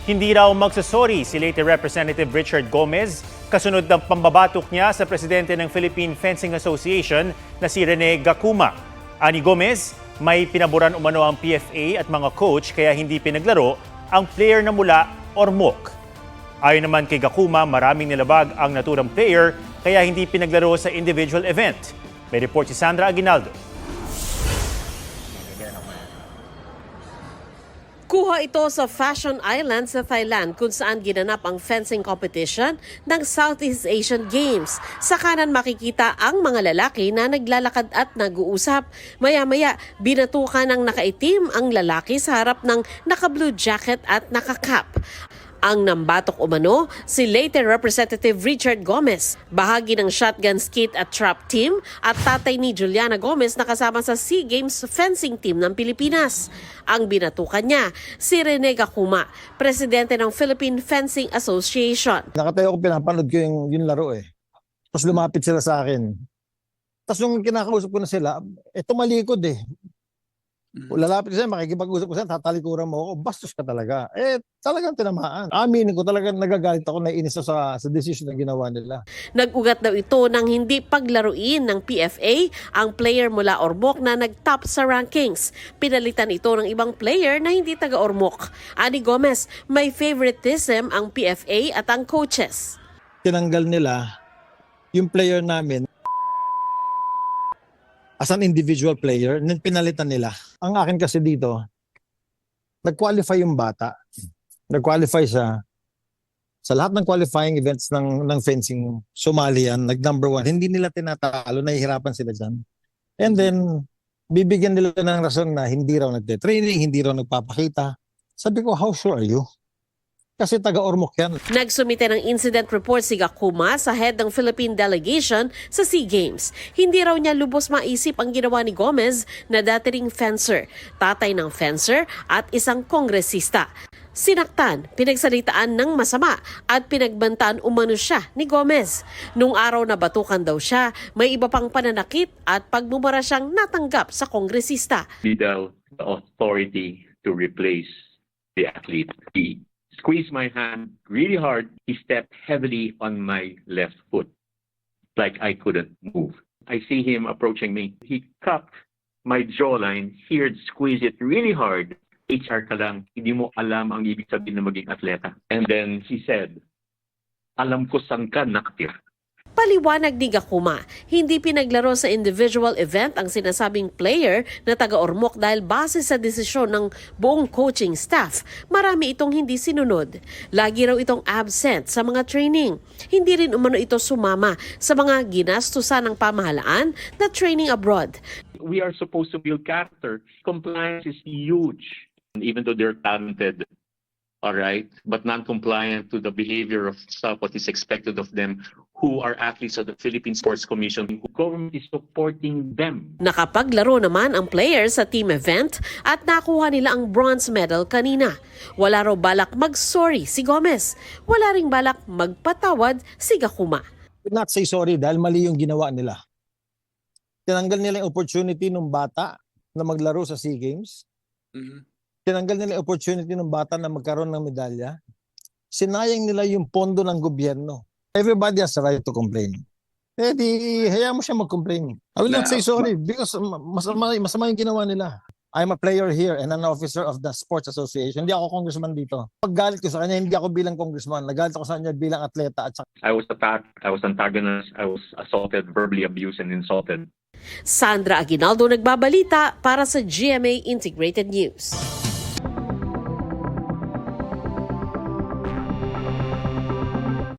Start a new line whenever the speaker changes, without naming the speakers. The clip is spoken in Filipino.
Hindi raw magsasorry si late Representative Richard Gomez kasunod ng pambabatok niya sa presidente ng Philippine Fencing Association na si Rene Gacuma. Ani Gomez, may pinaboran umano ang PFA at mga coach kaya hindi pinaglaro ang player na mula Ormoc. Ayon naman kay Gacuma, maraming nilabag ang naturang player kaya hindi pinaglaro sa individual event. May report si Sandra Aguinaldo.
Kuha ito sa Fashion Island sa Thailand kung saan ginanap ang fencing competition ng Southeast Asian Games. Sa kanan makikita ang mga lalaki na naglalakad at nag-uusap. Maya-maya, binatukan ng nakaitim ang lalaki sa harap ng naka-blue jacket at naka-cap. Ang nambatok umano, si late Representative Richard Gomez, bahagi ng shotgun skit at trap team at tatay ni Juliana Gomez na kasama sa SEA Games fencing team ng Pilipinas. Ang binatukan niya, si Rene Gacuma, presidente ng Philippine Fencing Association.
Nakatayo ko, pinapanood ko yung laro eh. Tapos lumapit sila sa akin. Tapos nung kinakausap ko na sila, tumalikod eh. Lalapit ko sila, makikipag-usap ko sila, tatalikuran mo ako, bastos ka talaga. Talagang tinamaan. Aminin ko, talagang nagagalit ako, naiinis ako sa decision na ginawa nila.
Nag-ugat daw ito ng hindi paglaruin ng PFA ang player mula Ormoc na nag-top sa rankings. Pinalitan ito ng ibang player na hindi taga-Ormoc. Ani Gomez, may favoritism ang PFA at ang coaches.
Tinanggal nila yung player namin as an individual player, and then pinalitan nila. Ang akin kasi dito, nag-qualify yung bata. Nag-qualify siya. Sa lahat ng qualifying events ng fencing, sumali yan, nag-number 1. Hindi nila tinatalo, nahihirapan sila dyan. And then, bibigyan nila ng rason na hindi raw nagte-training, hindi raw nagpapakita. Sabi ko, how sure are you? Kasi taga-Ormoc yan.
Nagsumite ng incident report si Gacuma sa head ng Philippine delegation sa SEA Games. Hindi raw niya lubos maisip ang ginawa ni Gomez na dati ring fencer, tatay ng fencer at isang kongresista. Sinaktan, pinagsalitaan ng masama at pinagbantaan umano siya ni Gomez. Nung araw na batukan daw siya, may iba pang pananakit at pagmumura siyang natanggap sa kongresista.
The authority to replace the athlete. He squeezed my hand really hard. He stepped heavily on my left foot, like I couldn't move. I see him approaching me. He cupped my jawline here, squeezed it really hard. HR ka lang, hindi mo alam ang ibig sabihin na maging atleta. And then he said, alam ko saan ka nakatira.
Paliwanag ni Gacuma, hindi pinaglaro sa individual event ang sinasabing player na taga-Ormoc dahil base sa desisyon ng buong coaching staff. Marami itong hindi sinunod. Lagi raw itong absent sa mga training. Hindi rin umano ito sumama sa mga ginastusan ng pamahalaan na training abroad.
We are supposed to build character. Compliance is huge. Even though they're talented, all right, but non-compliant to the behavior of staff, what is expected of them, who are athletes of the Philippine Sports Commission, who government is supporting them.
Nakapaglaro naman ang players sa team event at nakuha nila ang bronze medal kanina. Wala raw balak mag-sorry si Gomez. Wala ring balak magpatawad si Gacuma.
Not say sorry dahil mali yung ginawa nila. Tinanggal nila yung opportunity ng bata na maglaro sa SEA Games. Tinanggal nila yung opportunity ng bata na magkaroon ng medalya. Sinayang nila yung pondo ng gobyerno. Everybody has the right to complain. Di hayaan mo siya mag-complain. I will not say sorry because masama yung ginawa nila. I'm a player here and an officer of the Sports Association. Hindi ako congressman dito. Paggalit ko sa kanya, hindi ako bilang congressman. Nagalit ako sa kanya bilang atleta.
I was attacked, I was antagonized, I was assaulted, verbally abused and insulted.
Sandra Aguinaldo nagbabalita para sa GMA Integrated News.